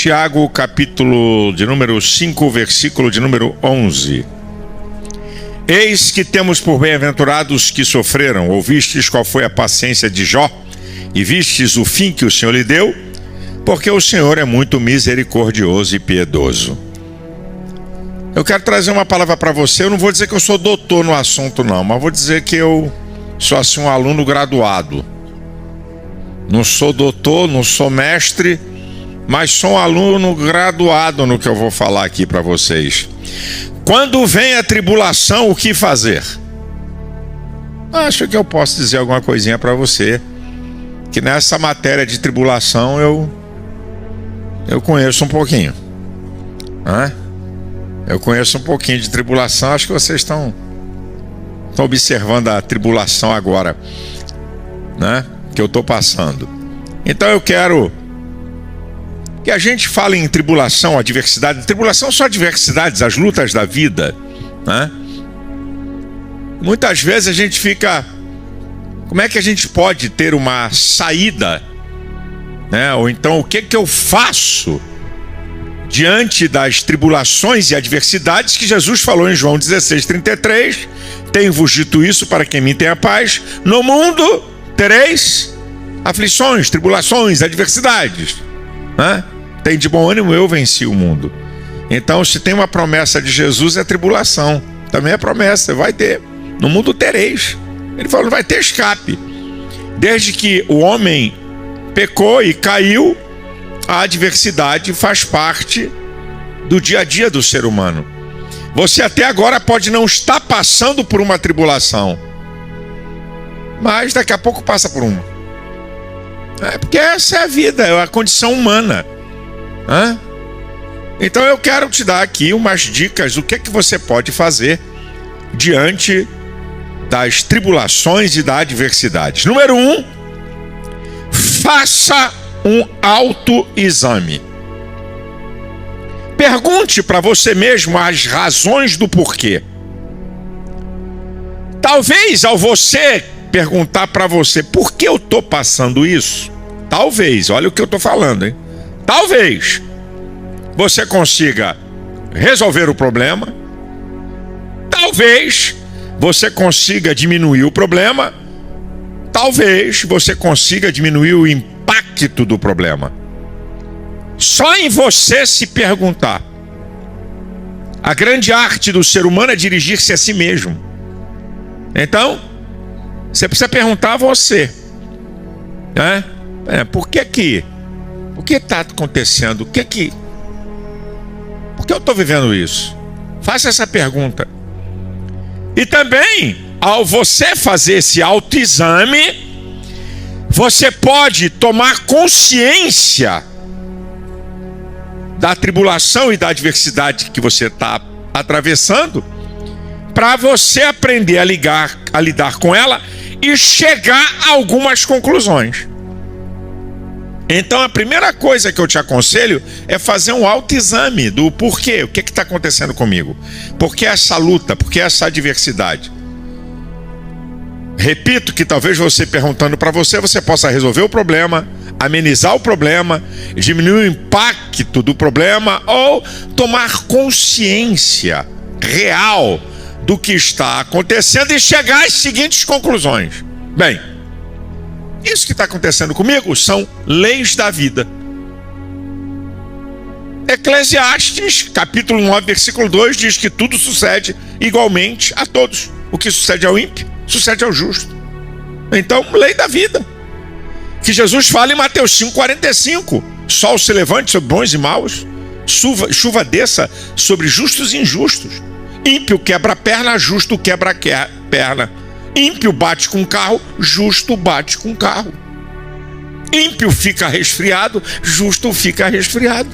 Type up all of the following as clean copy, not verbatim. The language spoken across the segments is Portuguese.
Tiago, capítulo de número 5, versículo de número 11. Eis que temos por bem-aventurados que sofreram. Ouvistes qual foi a paciência de Jó, e vistes o fim que o Senhor lhe deu, porque o Senhor é muito misericordioso e piedoso. Eu quero trazer uma palavra para você. Eu não vou dizer que eu sou doutor no assunto não, mas vou dizer que eu sou assim um aluno graduado. Não sou doutor, não sou mestre, mas sou um aluno graduado no que eu vou falar aqui para vocês. Quando vem a tribulação, o que fazer? Acho que eu posso dizer alguma coisinha para você, que nessa matéria de tribulação eu conheço um pouquinho. Eu conheço um pouquinho de tribulação. Acho que vocês estão observando a tribulação agora, né? Que eu estou passando. Então eu quero que a gente fale em tribulação, adversidade. Tribulação são adversidades, as lutas da vida, né? Muitas vezes a gente fica... Como é que a gente pode ter uma saída, né? Ou então, o que eu faço diante das tribulações e adversidades que Jesus falou em João 16:33? Tenho-vos dito isso para que em mim tenha paz. No mundo tereis aflições, tribulações, adversidades, né? Tem de bom ânimo, eu venci o mundo. Então, se tem uma promessa de Jesus, é tribulação. Também é promessa, vai ter. No mundo tereis. Ele falou, não vai ter escape. Desde que o homem pecou e caiu, a adversidade faz parte do dia a dia do ser humano. Você até agora pode não estar passando por uma tribulação, mas daqui a pouco passa por uma. Porque essa é a vida, é a condição humana. Então eu quero te dar aqui umas dicas do que você pode fazer diante das tribulações e da adversidade. Número 1, faça um autoexame. Pergunte para você mesmo as razões do porquê. Talvez ao você perguntar para você, por que eu estou passando isso? Talvez, olha o que eu estou falando, hein? Talvez você consiga resolver o problema. Talvez você consiga diminuir o problema. Talvez você consiga diminuir o impacto do problema. Só em você se perguntar. A grande arte do ser humano é dirigir-se a si mesmo. Então, você precisa perguntar a você, né? Por que está acontecendo? Por que eu estou vivendo isso? Faça essa pergunta. E também, ao você fazer esse autoexame, você pode tomar consciência da tribulação e da adversidade que você está atravessando, para você aprender a lidar com ela e chegar a algumas conclusões. Então a primeira coisa que eu te aconselho é fazer um autoexame do porquê. O que está acontecendo comigo? Por que essa luta? Por que essa adversidade? Repito que talvez você perguntando para você, você possa resolver o problema, amenizar o problema, diminuir o impacto do problema ou tomar consciência real do que está acontecendo e chegar às seguintes conclusões. Bem, isso que está acontecendo comigo são leis da vida. Eclesiastes, capítulo 9, versículo 2, diz que tudo sucede igualmente a todos. O que sucede ao ímpio, sucede ao justo. Então, lei da vida. Que Jesus fala em Mateus 5:45. Sol se levante sobre bons e maus, chuva desça sobre justos e injustos. Ímpio quebra a perna, justo quebra a perna. Ímpio bate com carro, justo bate com carro. Ímpio fica resfriado, justo fica resfriado.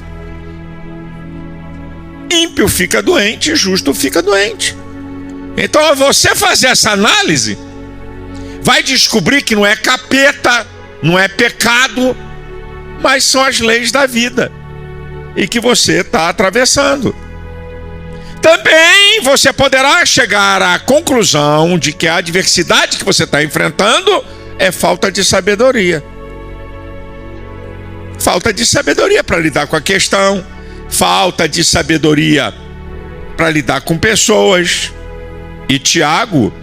Ímpio fica doente, justo fica doente. Então, ao você fazer essa análise, vai descobrir que não é capeta, não é pecado, mas são as leis da vida e que você está atravessando. Também você poderá chegar à conclusão de que a adversidade que você está enfrentando é falta de sabedoria. Falta de sabedoria para lidar com a questão, falta de sabedoria para lidar com pessoas. E Tiago,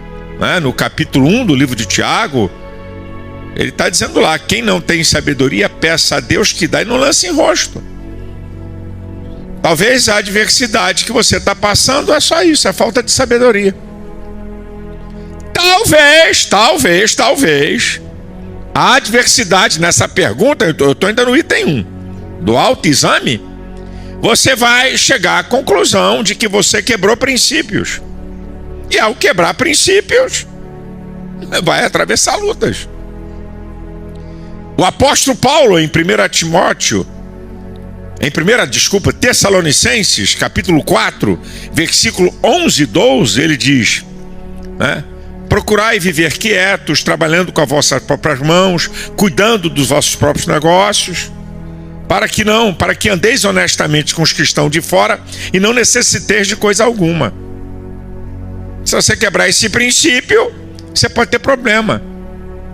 né, no capítulo 1 do livro de Tiago, ele está dizendo lá: quem não tem sabedoria, peça a Deus que dá e não lance em rosto. Talvez a adversidade que você está passando é só isso, é falta de sabedoria. Talvez a adversidade nessa pergunta, eu estou ainda no item 1 do autoexame, você vai chegar à conclusão de que você quebrou princípios. E ao quebrar princípios, vai atravessar lutas. O apóstolo Paulo, em Tessalonicenses, capítulo 4, versículo 11 e 12, ele diz, né? Procurai viver quietos, trabalhando com as vossas próprias mãos, cuidando dos vossos próprios negócios, para que andeis honestamente com os que estão de fora e não necessiteis de coisa alguma. Se você quebrar esse princípio, você pode ter problema,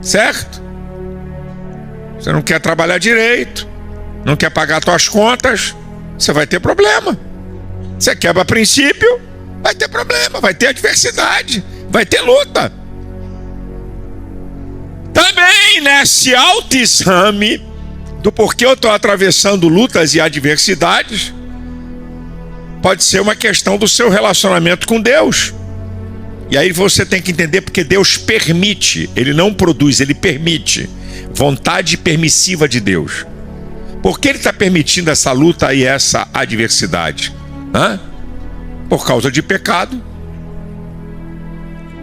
certo? Você não quer trabalhar direito, não quer pagar suas contas, você vai ter problema. Você quebra princípio, vai ter problema, vai ter adversidade, vai ter luta. Também nesse autoexame do porquê eu estou atravessando lutas e adversidades, pode ser uma questão do seu relacionamento com Deus. E aí você tem que entender porque Deus permite, Ele não produz, Ele permite. Vontade permissiva de Deus. Por que Ele está permitindo essa luta e essa adversidade? Por causa de pecado.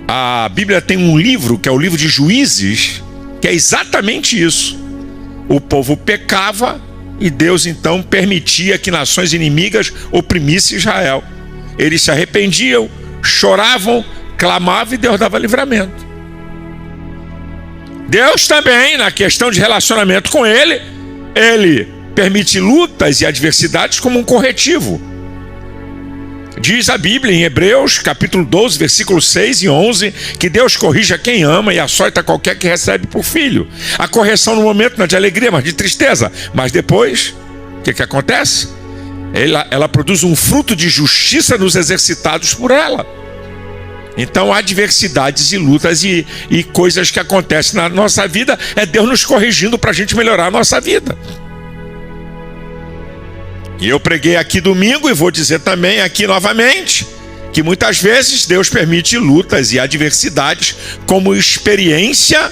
A Bíblia tem um livro, que é o livro de Juízes, que é exatamente isso. O povo pecava e Deus então permitia que nações inimigas oprimissem Israel. Eles se arrependiam, choravam, clamavam e Deus dava livramento. Deus também, na questão de relacionamento com Ele, Ele permite lutas e adversidades como um corretivo. Diz a Bíblia em Hebreus, capítulo 12, versículos 6 e 11, que Deus corrige a quem ama e açoita qualquer que recebe por filho. A correção no momento não é de alegria, mas de tristeza. Mas depois, o que acontece? Ela produz um fruto de justiça nos exercitados por ela. Então, adversidades e lutas e coisas que acontecem na nossa vida, é Deus nos corrigindo para a gente melhorar a nossa vida. E eu preguei aqui domingo e vou dizer também aqui novamente, que muitas vezes Deus permite lutas e adversidades como experiência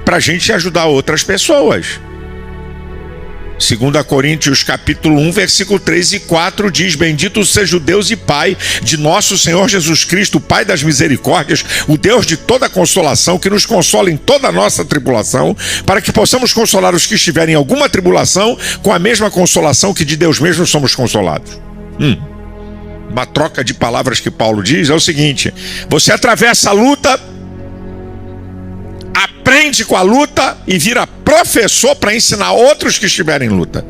para a gente ajudar outras pessoas. 2 Coríntios capítulo 1, versículo 3 e 4 diz: bendito seja o Deus e Pai de nosso Senhor Jesus Cristo, o Pai das misericórdias, o Deus de toda consolação, que nos consola em toda a nossa tribulação, para que possamos consolar os que estiverem em alguma tribulação, com a mesma consolação que de Deus mesmo somos consolados. Uma troca de palavras que Paulo diz é o seguinte: você atravessa a luta, aprende com a luta e vira professor para ensinar outros que estiverem em luta.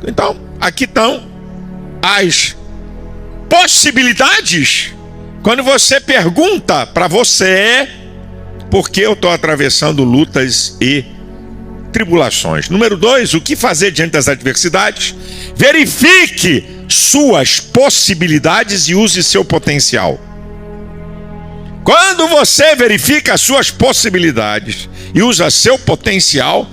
Então, aqui estão as possibilidades quando você pergunta para você por que eu estou atravessando lutas e tribulações. Número 2, o que fazer diante das adversidades? Verifique suas possibilidades e use seu potencial. Quando você verifica as suas possibilidades e usa seu potencial,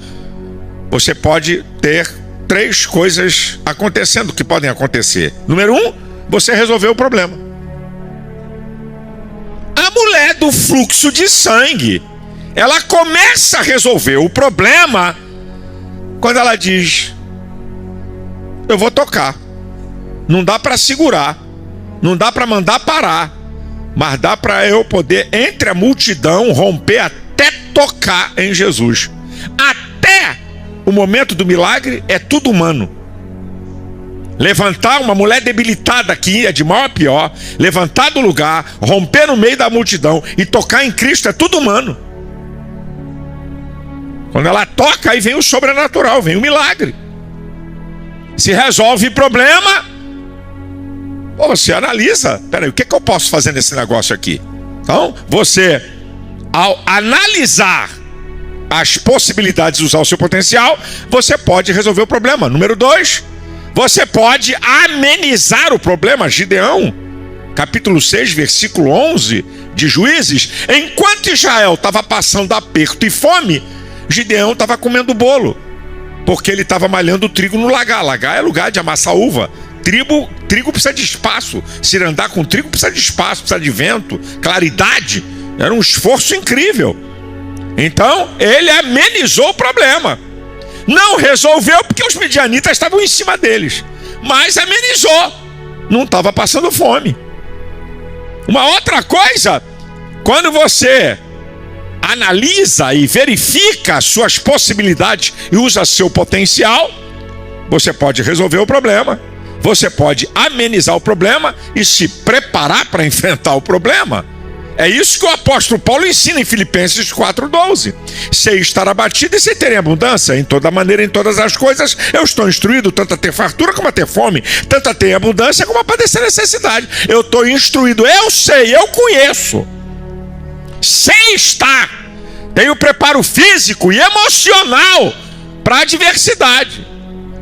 você pode ter 3 coisas acontecendo que podem acontecer. Número 1, você resolveu o problema. A mulher do fluxo de sangue, ela começa a resolver o problema quando ela diz: eu vou tocar. Não dá para segurar, não dá para mandar parar, mas dá para eu poder, entre a multidão, romper até tocar em Jesus. Até o momento do milagre é tudo humano. Levantar uma mulher debilitada, que ia de mal a pior, levantar do lugar, romper no meio da multidão e tocar em Cristo é tudo humano. Quando ela toca, aí vem o sobrenatural, vem o milagre. Se resolve o problema, você analisa, peraí, o que eu posso fazer nesse negócio aqui? Então, você, ao analisar as possibilidades de usar o seu potencial, você pode resolver o problema. Número 2, você pode amenizar o problema. Gideão, capítulo 6, versículo 11 de Juízes, enquanto Israel estava passando aperto e fome, Gideão estava comendo bolo, porque ele estava malhando trigo no lagar. Lagar é lugar de amassar uva. Trigo precisa de espaço. Se andar com trigo precisa de espaço, precisa de vento, claridade. Era um esforço incrível. Então ele amenizou o problema. Não resolveu porque os midianitas estavam em cima deles, mas amenizou. Não estava passando fome. Uma outra coisa, quando você analisa e verifica as suas possibilidades e usa seu potencial, você pode resolver o problema. Você pode amenizar o problema e se preparar para enfrentar o problema. É isso que o apóstolo Paulo ensina em Filipenses 4,12. Sei estar abatido e sei ter em abundância. Em toda maneira, em todas as coisas, eu estou instruído, tanto a ter fartura como a ter fome, tanto a ter abundância como a padecer necessidade. Eu estou instruído, eu sei, eu conheço. Sei estar. Tenho preparo físico e emocional para a adversidade.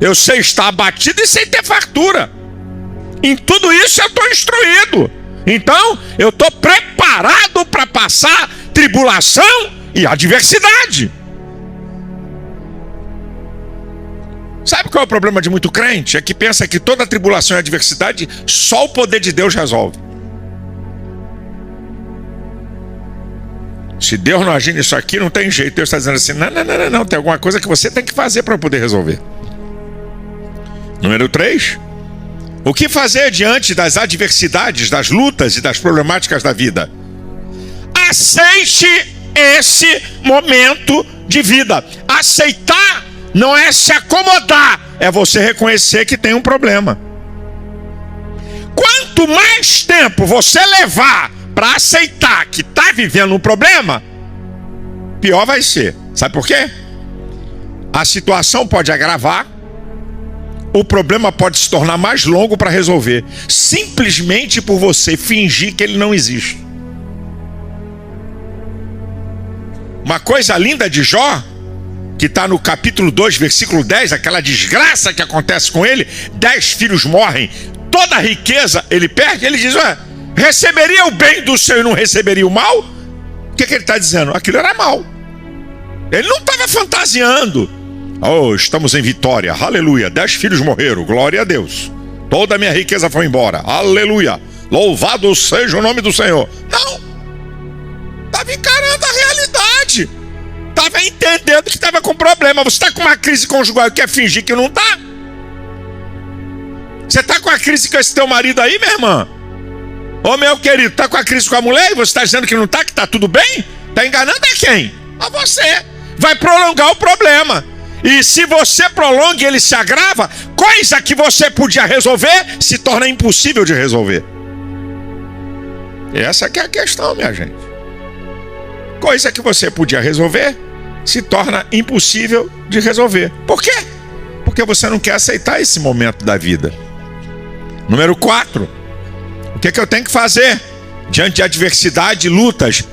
Eu sei estar abatido e sei ter fartura. Em tudo isso eu estou instruído. Então, eu estou preparado para passar tribulação e adversidade. Sabe qual é o problema de muito crente? É que pensa que toda tribulação e adversidade só o poder de Deus resolve. Se Deus não agir nisso aqui, não tem jeito. Deus está dizendo assim, não, tem alguma coisa que você tem que fazer para poder resolver. Número 3. O que fazer diante das adversidades, das lutas e das problemáticas da vida? Aceite esse momento de vida. Aceitar não é se acomodar, é você reconhecer que tem um problema. Quanto mais tempo você levar para aceitar que está vivendo um problema, pior vai ser. Sabe por quê? A situação pode agravar, o problema pode se tornar mais longo para resolver, simplesmente por você fingir que ele não existe. Uma coisa linda de Jó, que está no capítulo 2, versículo 10, aquela desgraça que acontece com ele, 10 filhos morrem, toda a riqueza ele perde, ele diz, receberia o bem do Senhor e não receberia o mal? O que ele está dizendo? Aquilo era mal. Ele não estava fantasiando. Oh, estamos em vitória, aleluia, 10 filhos morreram, glória a Deus. Toda a minha riqueza foi embora, aleluia, louvado seja o nome do Senhor. Não, estava encarando a realidade, estava entendendo que estava com problema. Você está com uma crise conjugal e quer fingir que não está? Você está com a crise com esse teu marido aí, minha irmã? Ô meu querido, está com a crise com a mulher e você está dizendo que não está, que está tudo bem? Está enganando a quem? A você. Vai prolongar o problema. E se você prolonga e ele se agrava, coisa que você podia resolver se torna impossível de resolver. Essa que é a questão, minha gente. Coisa que você podia resolver se torna impossível de resolver. Por quê? Porque você não quer aceitar esse momento da vida. Número 4. O que eu tenho que fazer diante de adversidade e lutas?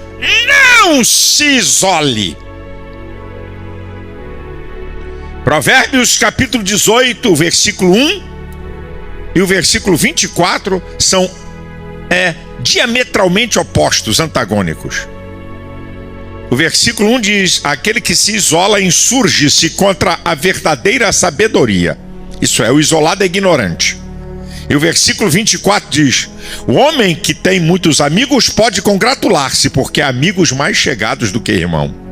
Não se isole. Provérbios capítulo 18, versículo 1 e o versículo 24 são diametralmente opostos, antagônicos. O versículo 1 diz, aquele que se isola insurge-se contra a verdadeira sabedoria. Isso é, o isolado é ignorante. E o versículo 24 diz, o homem que tem muitos amigos pode congratular-se, porque há amigos mais chegados do que irmão.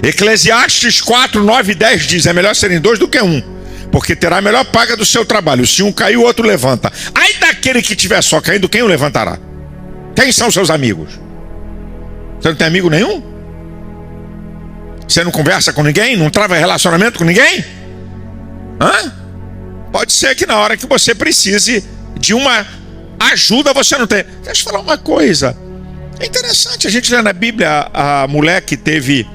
Eclesiastes 4, 9 e 10 diz, é melhor serem 2 do que 1, porque terá a melhor paga do seu trabalho. Se um cair, o outro levanta. Ai daquele que tiver só caindo, quem o levantará? Quem são seus amigos? Você não tem amigo nenhum? Você não conversa com ninguém? Não trava relacionamento com ninguém? Pode ser que na hora que você precise de uma ajuda, você não tem. Deixa eu falar uma coisa. É interessante, a gente lê na Bíblia a mulher que teve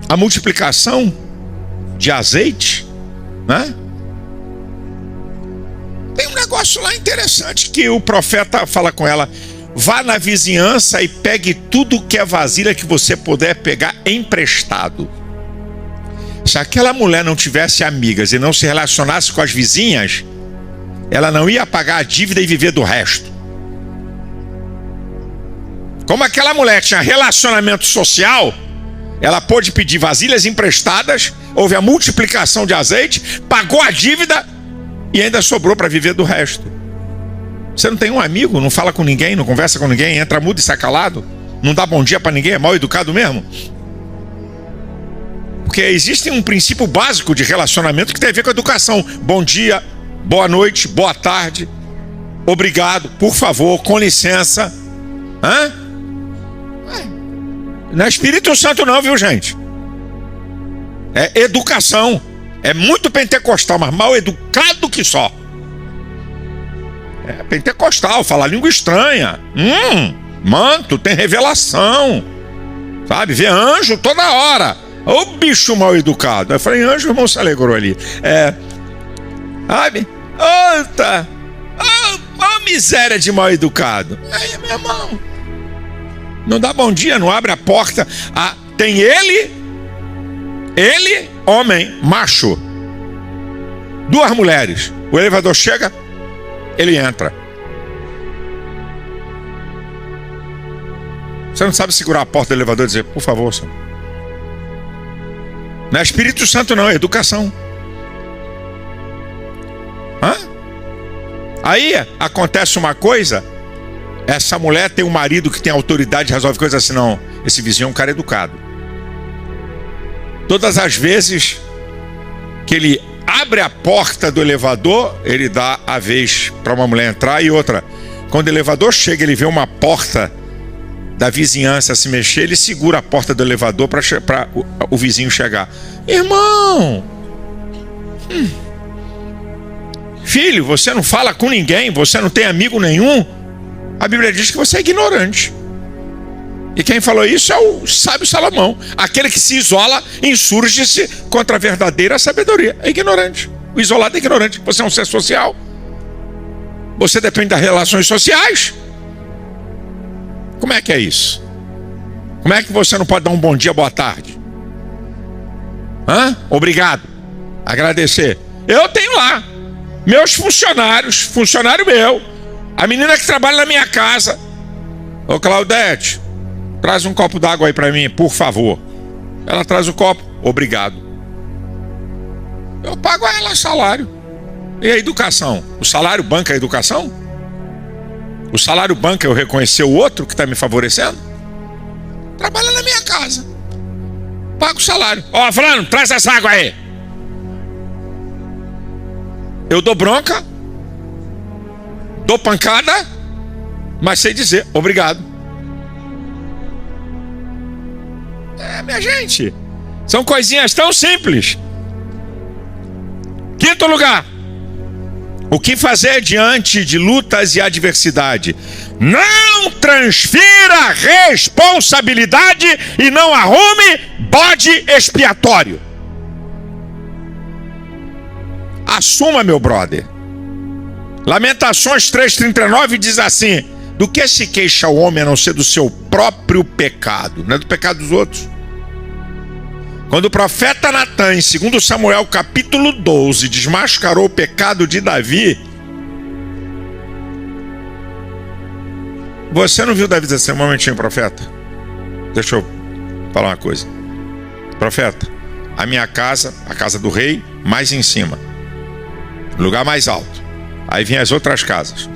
a multiplicação de azeite, né? Tem um negócio lá interessante que o profeta fala com ela. vá na vizinhança e pegue tudo que é vasilha que você puder pegar emprestado. Se aquela mulher não tivesse amigas e não se relacionasse com as vizinhas, ela não ia pagar a dívida e viver do resto. Como aquela mulher tinha relacionamento social, ela pôde pedir vasilhas emprestadas, houve a multiplicação de azeite, pagou a dívida e ainda sobrou para viver do resto. Você não tem um amigo, não fala com ninguém, não conversa com ninguém, entra mudo e sai calado, não dá bom dia para ninguém, é mal educado mesmo? Porque existe um princípio básico de relacionamento que tem a ver com a educação. Bom dia, boa noite, boa tarde, obrigado, por favor, com licença. Não é Espírito Santo não, viu, gente? É educação. É muito pentecostal, mas mal educado que só. É pentecostal, fala língua estranha. Manto, tem revelação. Sabe, vê anjo toda hora. Ô bicho mal educado. Eu falei, anjo, o irmão se alegrou ali. Sabe? Outra. Ó miséria de mal educado. Aí, meu irmão, não dá bom dia, não abre a porta. Tem ele, homem, macho. 2 mulheres. O elevador chega, ele entra. Você não sabe segurar a porta do elevador e dizer, por favor, senhor. Não é Espírito Santo não, é educação. Aí acontece uma coisa, essa mulher tem um marido que tem autoridade, resolve coisas assim, não, esse vizinho é um cara educado. Todas as vezes que ele abre a porta do elevador, ele dá a vez para uma mulher entrar, e outra, quando o elevador chega, ele vê uma porta da vizinhança se mexer, ele segura a porta do elevador para o vizinho chegar. Irmão, filho, você não fala com ninguém, você não tem amigo nenhum. A Bíblia diz que você é ignorante. E quem falou isso é o sábio Salomão. Aquele que se isola, insurge-se contra a verdadeira sabedoria. É ignorante. O isolado é ignorante. Você é um ser social. Você depende das relações sociais. Como é que é isso? Como é que você não pode dar um bom dia, boa tarde? Obrigado. Agradecer. Eu tenho lá meus funcionários, funcionário meu, a menina que trabalha na minha casa. Ô Claudete, traz um copo d'água aí pra mim, por favor. Ela traz o copo, obrigado. Eu pago a ela salário. E a educação? O salário banca a educação? O salário banca eu reconhecer o outro que está me favorecendo? Trabalha na minha casa. Pago o salário. Ó, fulano, traz essa água aí. Eu dou bronca, dou pancada, mas sei dizer obrigado. Minha gente, são coisinhas tão simples. 5º lugar, o que fazer diante de lutas e adversidade? Não transfira responsabilidade e não arrume bode expiatório. Assuma, meu brother. Lamentações 3:39 diz assim: do que se queixa o homem a não ser do seu próprio pecado? Não é do pecado dos outros. Quando o profeta Natã, em 2 Samuel capítulo 12, desmascarou o pecado de Davi, você não viu Davi dizer assim, um momentinho, profeta? Deixa eu falar uma coisa. Profeta, a minha casa, a casa do rei, mais em cima, lugar mais alto. Aí vinha as outras casas.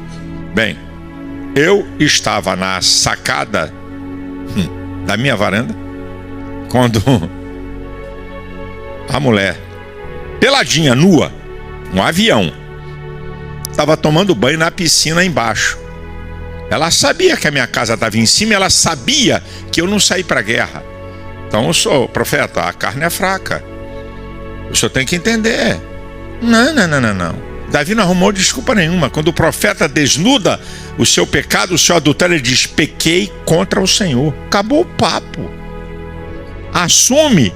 Bem, eu estava na sacada da minha varanda, quando a mulher, peladinha, nua, um avião, estava tomando banho na piscina embaixo. Ela sabia que a minha casa estava em cima, ela sabia que eu não saí para a guerra. Então eu sou, profeta, a carne é fraca. O senhor tem que entender. Não. Davi não arrumou desculpa nenhuma. Quando o profeta desnuda o seu pecado, o seu adultério, ele diz, pequei contra o Senhor. Acabou o papo. Assume.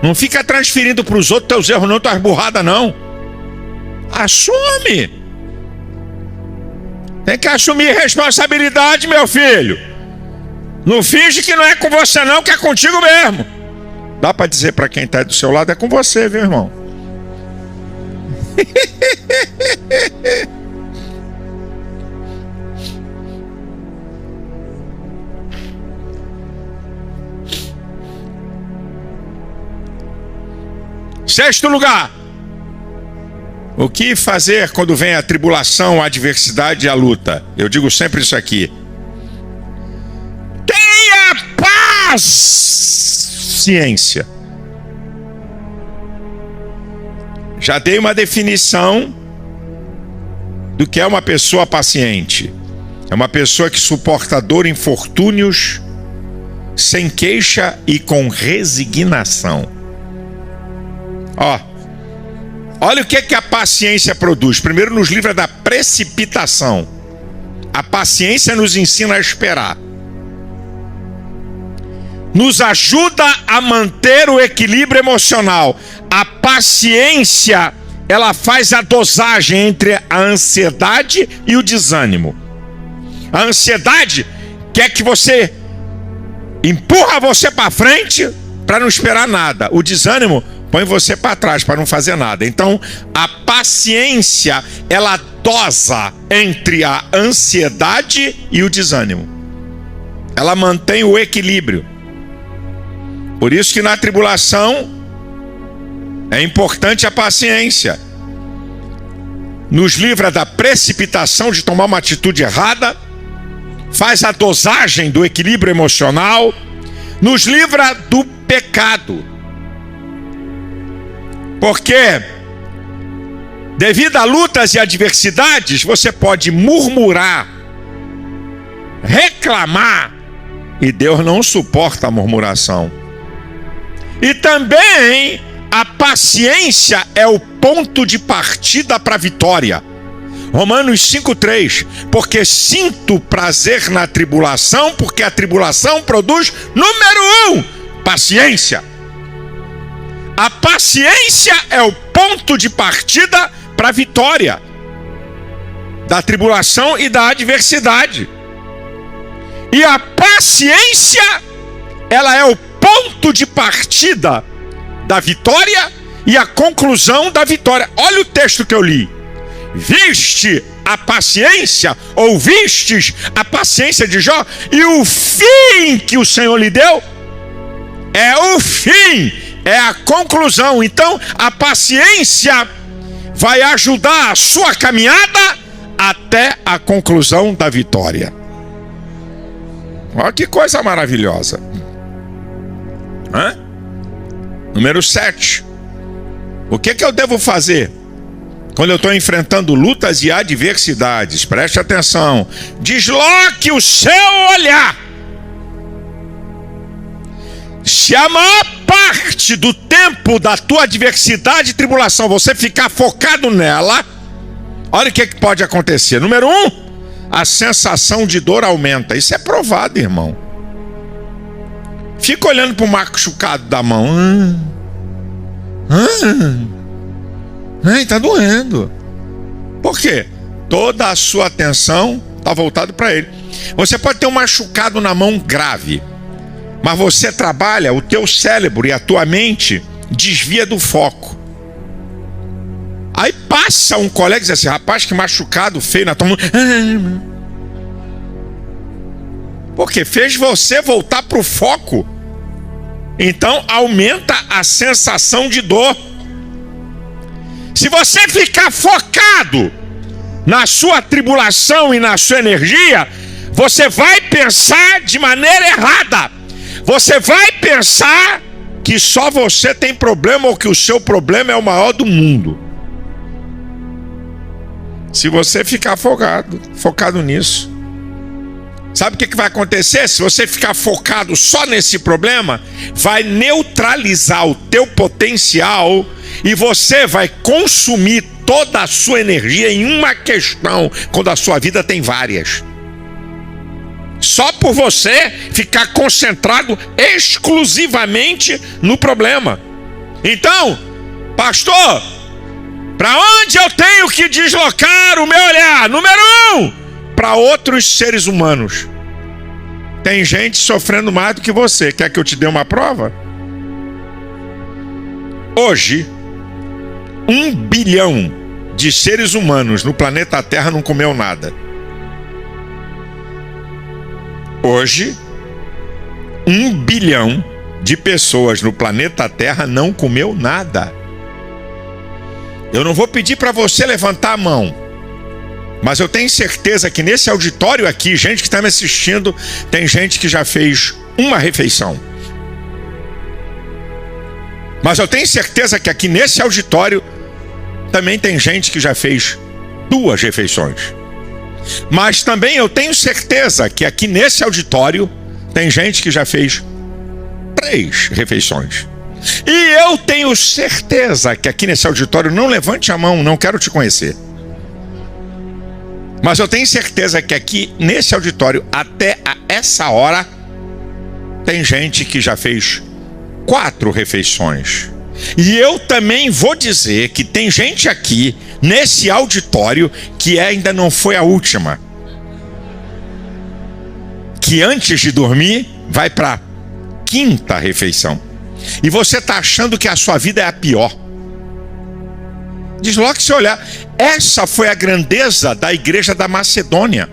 Não fica transferindo para os outros teus erros, não, tuas burradas, não. Assume. Tem que assumir responsabilidade, meu filho. Não finge que não é com você não, que é contigo mesmo. Dá para dizer para quem está do seu lado, é com você, viu, irmão? Sexto lugar. O que fazer quando vem a tribulação, a adversidade e a luta? Eu digo sempre isso aqui. Tenha paciência. Já dei uma definição do que é uma pessoa paciente. É uma pessoa que suporta dor, infortúnios, sem queixa e com resignação. Olha o que a paciência produz. Primeiro, nos livra da precipitação. A paciência nos ensina a esperar. Nos ajuda a manter o equilíbrio emocional. A paciência, ela faz a dosagem entre a ansiedade e o desânimo. A ansiedade quer que você empurra você para frente para não esperar nada. O desânimo põe você para trás para não fazer nada. Então, a paciência, ela dosa entre a ansiedade e o desânimo. Ela mantém o equilíbrio. Por isso que na tribulação é importante a paciência. Nos livra da precipitação de tomar uma atitude errada, faz a dosagem do equilíbrio emocional, nos livra do pecado. Porque, devido a lutas e adversidades, você pode murmurar, reclamar, e Deus não suporta a murmuração. E também a paciência é o ponto de partida para a vitória. Romanos 5,3. Porque sinto prazer na tribulação, porque a tribulação produz, número 1, paciência. A paciência é o ponto de partida para a vitória da tribulação e da adversidade. E a paciência, ela é o ponto de partida da vitória e a conclusão da vitória. Olha o texto que eu li. Viste a paciência, ou vistes a paciência de Jó, e o fim que o Senhor lhe deu é o fim, é a conclusão. Então a paciência vai ajudar a sua caminhada até a conclusão da vitória. Olha que coisa maravilhosa. Número 7. O que eu devo fazer quando eu estou enfrentando lutas e adversidades? Preste atenção. Desloque o seu olhar. Se a maior parte do tempo da tua adversidade e tribulação você ficar focado nela, olha o que pode acontecer. Número 1, a sensação de dor aumenta. Isso é provado, irmão. Fica olhando para o machucado da mão. Está doendo. Por quê? Toda a sua atenção está voltada para ele. Você pode ter um machucado na mão grave, mas você trabalha, o teu cérebro e a tua mente desvia do foco. Aí passa um colega e diz assim: rapaz, que machucado feio na tua mão. Porque fez você voltar para o foco. Então aumenta a sensação de dor. Se você ficar focado na sua tribulação e na sua energia, você vai pensar de maneira errada. Você vai pensar que só você tem problema, ou que o seu problema é o maior do mundo. Se você ficar focado nisso, sabe o que vai acontecer? Se você ficar focado só nesse problema, vai neutralizar o teu potencial e você vai consumir toda a sua energia em uma questão, quando a sua vida tem várias. Só por você ficar concentrado exclusivamente no problema. Então, pastor, para onde eu tenho que deslocar o meu olhar? Número 1, para outros seres humanos. Tem gente sofrendo mais do que você. Quer que eu te dê uma prova? Hoje, 1 bilhão de seres humanos no planeta Terra não comeu nada. Hoje, 1 bilhão de pessoas no planeta Terra não comeu nada. Eu não vou pedir para você levantar a mão, mas eu tenho certeza que nesse auditório aqui, gente que está me assistindo, tem gente que já fez uma refeição. Mas eu tenho certeza que aqui nesse auditório também tem gente que já fez 2 refeições. Mas também eu tenho certeza que aqui nesse auditório tem gente que já fez 3 refeições. E eu tenho certeza que aqui nesse auditório, não levante a mão, não quero te conhecer. Mas eu tenho certeza que aqui nesse auditório, até a essa hora, tem gente que já fez 4 refeições. E eu também vou dizer que tem gente aqui nesse auditório que ainda não foi a última. Que antes de dormir vai para a 5ª refeição. E você está achando que a sua vida é a pior. Desloque seu olhar. Essa foi a grandeza da igreja da Macedônia.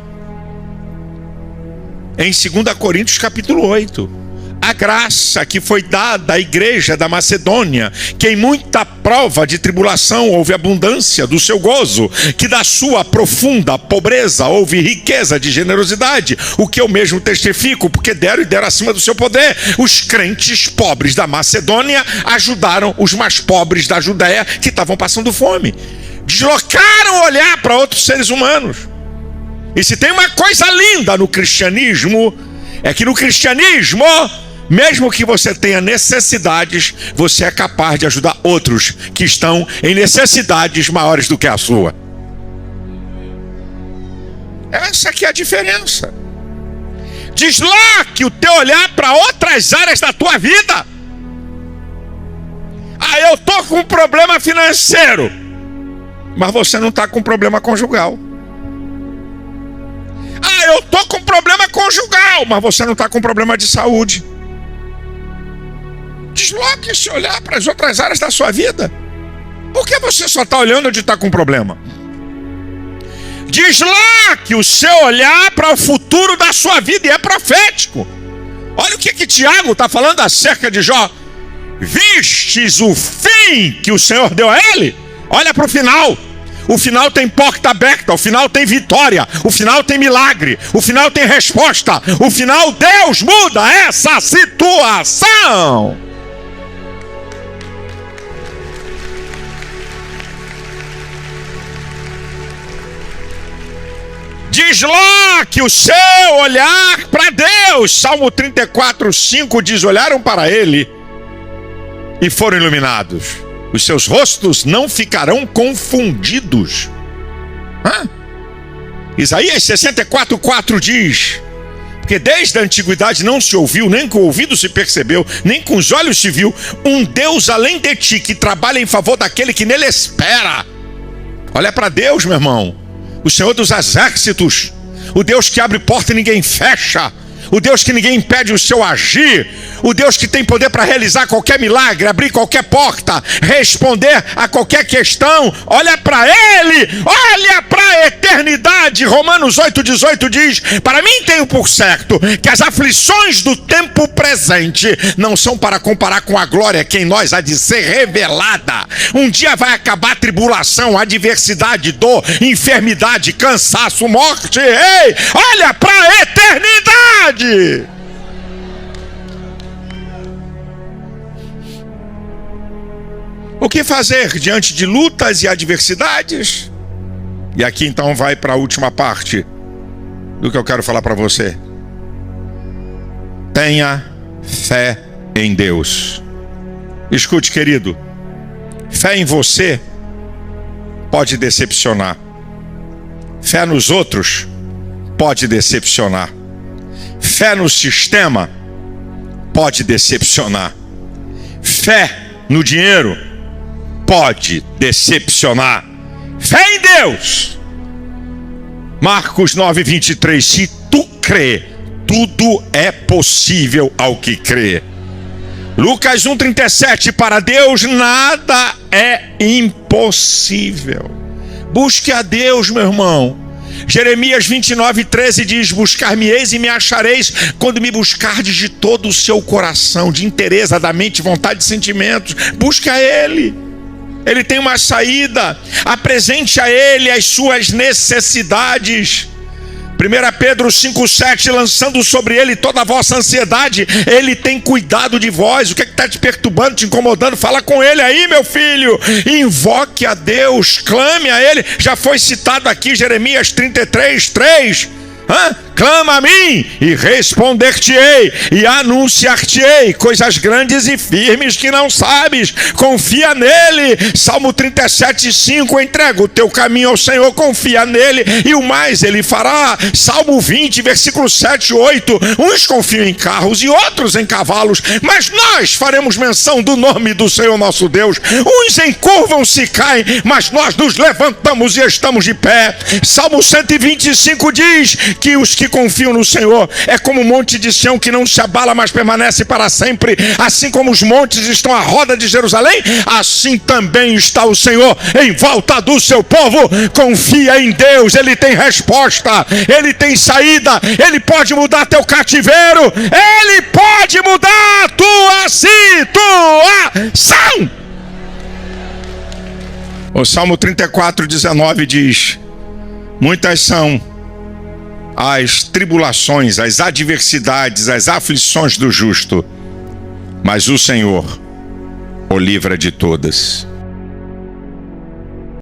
Em 2 Coríntios capítulo 8. A graça que foi dada à igreja da Macedônia, que em muita prova de tribulação houve abundância do seu gozo, que da sua profunda pobreza houve riqueza de generosidade, o que eu mesmo testifico, porque deram e deram acima do seu poder. Os crentes pobres da Macedônia ajudaram os mais pobres da Judéia que estavam passando fome. Deslocaram o olhar para outros seres humanos. E se tem uma coisa linda no cristianismo, é que no cristianismo, mesmo que você tenha necessidades, você é capaz de ajudar outros que estão em necessidades maiores do que a sua. Essa aqui é a diferença. Desloque o teu olhar para outras áreas da tua vida. Ah, eu estou com um problema financeiro, mas você não está com problema conjugal. Ah, eu estou com problema conjugal, mas você não está com problema de saúde. Desloque esse olhar para as outras áreas da sua vida. Por que você só está olhando onde está com problema? Desloque o seu olhar para o futuro da sua vida, e é profético. Olha o que Tiago está falando acerca de Jó. Vistes o fim que o Senhor deu a ele? Olha para o final. O final tem porta aberta, o final tem vitória, o final tem milagre, o final tem resposta, o final Deus muda essa situação. Desloque o seu olhar para Deus. Salmo 34:5 diz: olharam para ele e foram iluminados. Os seus rostos não ficarão confundidos. Isaías 64:4 diz: porque desde a antiguidade não se ouviu, nem com o ouvido se percebeu, nem com os olhos se viu, um Deus além de ti, que trabalha em favor daquele que nele espera. Olha para Deus, meu irmão. O Senhor dos exércitos, o Deus que abre porta e ninguém fecha, o Deus que ninguém impede o seu agir, o Deus que tem poder para realizar qualquer milagre, abrir qualquer porta, responder a qualquer questão. Olha para Ele, olha para a eternidade. Romanos 8:18 diz: para mim tenho por certo que as aflições do tempo presente não são para comparar com a glória que em nós há de ser revelada. Um dia vai acabar a tribulação, a adversidade, dor, enfermidade, cansaço, morte. Ei, olha para a eternidade. O que fazer diante de lutas e adversidades? E aqui então vai para a última parte do que eu quero falar para você. Tenha fé em Deus. Escute, querido, fé em você pode decepcionar. Fé nos outros pode decepcionar. Fé no sistema pode decepcionar. Fé no dinheiro pode decepcionar. Fé em Deus Marcos 9:23, se tu crê, tudo é possível ao que crê. Lucas 1:37, para Deus nada é impossível. Busque a Deus, meu irmão. Jeremias 29:13 diz, buscar-me-eis e me achareis quando me buscardes de todo o seu coração, de inteireza da mente, vontade e sentimentos. Busque a Ele. Ele tem uma saída. Apresente a Ele as suas necessidades. 1 Pedro 5:7, lançando sobre Ele toda a vossa ansiedade, Ele tem cuidado de vós. O que está te perturbando, te incomodando? Fala com Ele aí, meu filho. Invoque a Deus, clame a Ele. Já foi citado aqui Jeremias 33:3. Clama a mim e responder-te-ei e anunciar-te-ei coisas grandes e firmes que não sabes. Confia nele. Salmo 37:5, entrega o teu caminho ao Senhor, confia nele e o mais ele fará. Salmo 20, versículo 7 e 8, uns confiam em carros e outros em cavalos, mas nós faremos menção do nome do Senhor nosso Deus. Uns encurvam-se e caem, mas nós nos levantamos e estamos de pé. Salmo 125 diz que os que confiam no Senhor é como o monte de Sião que não se abala, mas permanece para sempre. Assim como os montes estão à roda de Jerusalém, assim também está o Senhor em volta do seu povo. Confia em Deus, Ele tem resposta, Ele tem saída, Ele pode mudar teu cativeiro, Ele pode mudar tua situação. O Salmo 34:19 diz, muitas são as tribulações, as adversidades, as aflições do justo, mas o Senhor o livra de todas.